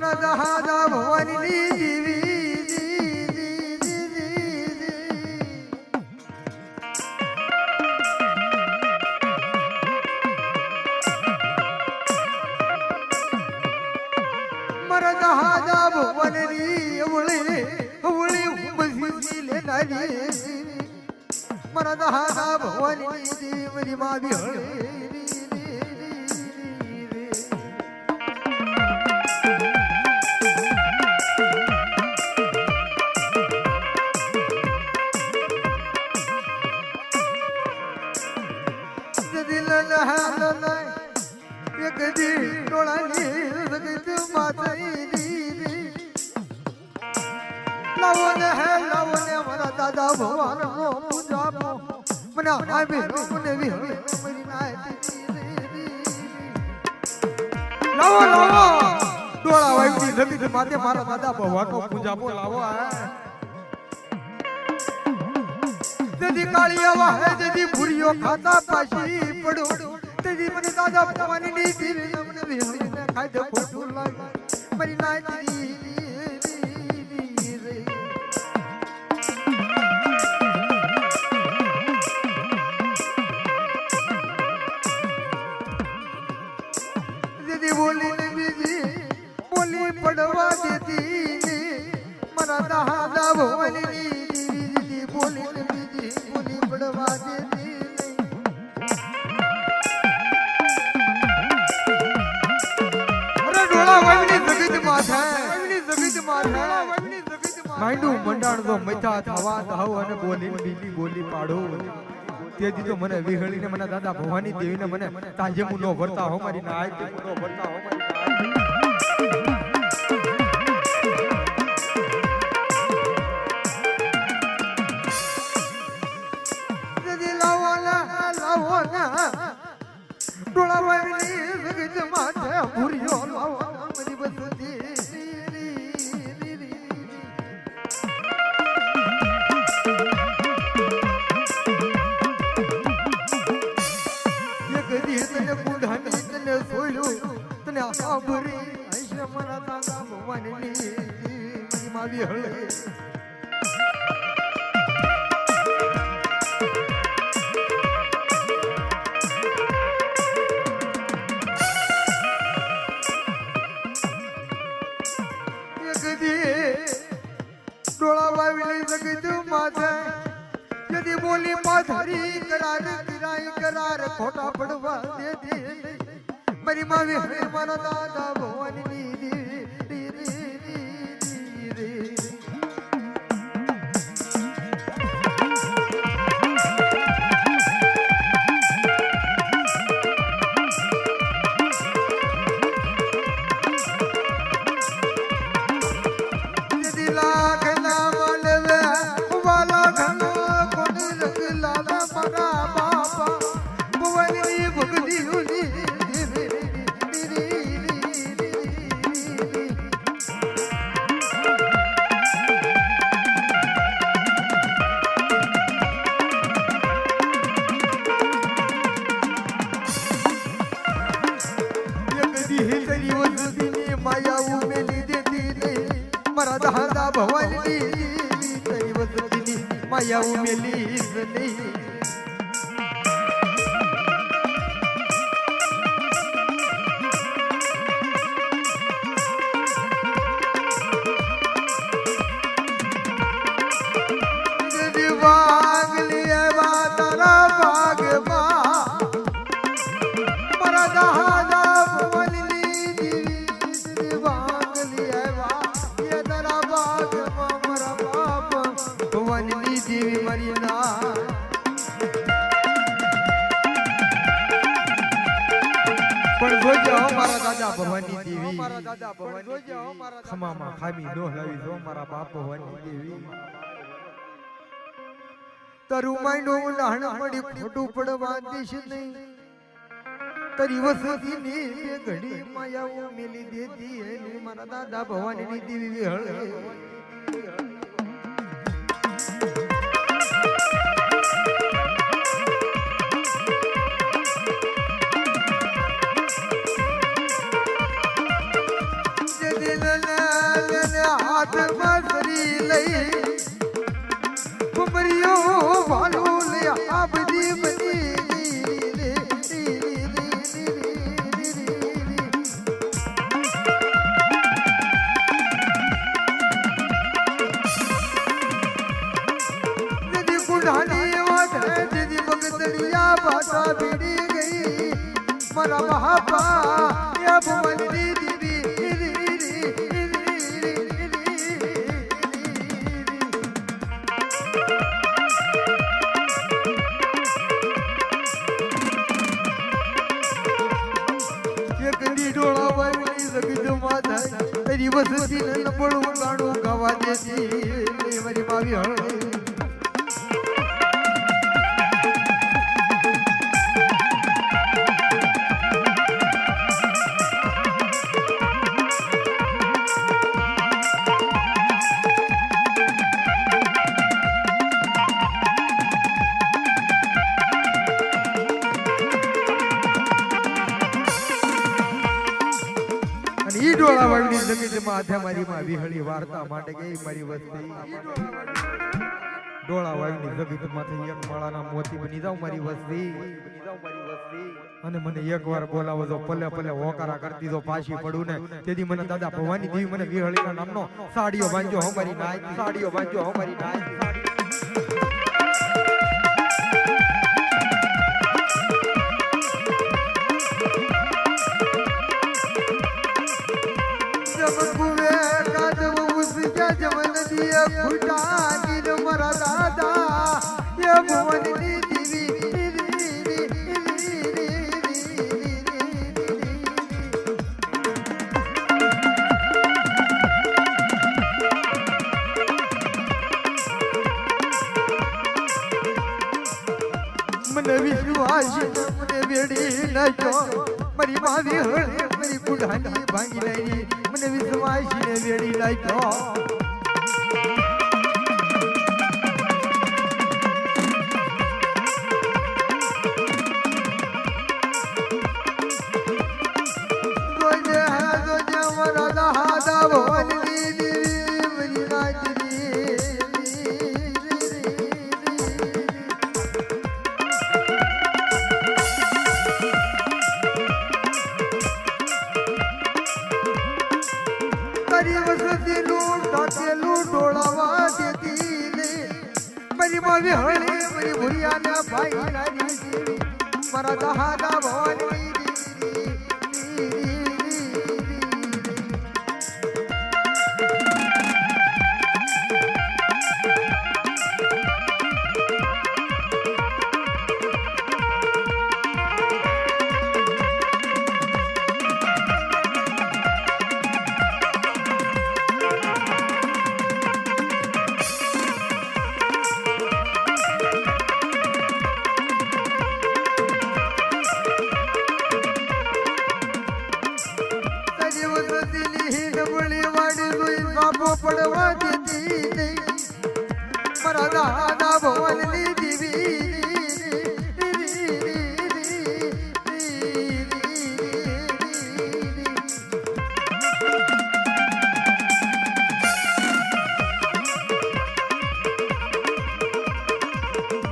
મારા દહાદા ભવાની દેવી મારા દહાદા ભવાની અવળી ઉમસી લેનારી મારા દહાદા ભવાની દેવની માં બિહળી દાદા ભગવાન નો પૂજા મને આવી મને વિહળી મરી લાવો લાવો ડોળા વાગી જતી માથે મારા દાદા ભગવાન નો પૂજા લાવો જદી કાળિયા વાહે જદી ભૂરીઓ ખાતા પાછી પડો જદી મને દાદા ભગવાન ની દીવી મને વિહળી ને ખાઈ દે ખોટું લાગે મરી નાતી બોલી પડવા દેતી મારા દાદા ભવાની દીદી બોલી પડવા દેતી અરે ડોળા વાવની જગત માથા માંડું મંડાણ તો મથા થવા દહવ અને બોલી પાડો તેજી તો મને વિહળીને મને દાદા ભવાની દેવીને મને તાજે મુનો ભરતા હો મારી ના આય મુનો ભરતા હો મારી જદી લાવો ના ડોળા વાવીની જગત માથે ભૂરિયો લાવો મારી બસતી તને આભરી હૈશે મારા દાદા ભવાની મારી માવી હળે ડોળા વાવી જગત માથે यदि बोली माधरी करार खोटा पड़वा दे दे मेरी माँ भी है मारा दादा भवानी મારા દાદા ભવાની તરી વસતીની માયા ઉમેલી નહીં પણ જોજો મારા દાદા ભવાની દેવી મારા દાદા ભવાની જોજો મારા ખમામાં ખામી નો લાવી જો મારા બાપ ભવાની દેવી તારું માઈનો લહણ પડી ખોટું પડવા દેશ નહીં તારી વસતી ની બે ઘડી માયાઓ મેલી દેતી હે મારા દાદા ભવાની ની દેવી વિહળ दिल હાથમાં સરી લઈ કુંવરિયો ભાલું લે આ બધી બની भाषा बिड़ी गई मरा महापा ये भुवन दीदी ये कदी डोळा वाली जगत माता तेरी वसती न पळू गाणू गावा देती मरी मावी हळ डोळा वाळनी जमीन माथ्या मारी मावी हळी वार्ता માટે ગઈ મારી વસ્તી ડોળા વાળની જગત માથે એક માળાના મોતી બની જાવ મારી વસ્તી અને મને એકવાર બોલાવો જો પલે પલે હોકારા કરતી જો પાછી પડું ને તેથી મને દાદા ભવાની દેવી મને વિહળીના નામનો સાડીઓ બાંધ્યો હો મારી નાય સાડીઓ બાંધ્યો હો મારી નાય मरा दादा ये भुवन મને વિશ્વાસ મને વેડી નાખ્યો મારી માવી હળ મારી કુડાની ભાંગી લઈ મને વિશ્વાસ ને વેડી નાખ્યો मरा दादा भवानी પડવા દેતી નહીં મારા દાદા ભવનની દેવી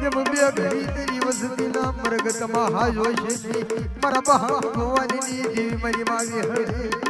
જબ બે ઘડી તેરી વસતીના મરગતમાં હાજો છે મારા બહા ભવનની દેવી મારી માવી હળે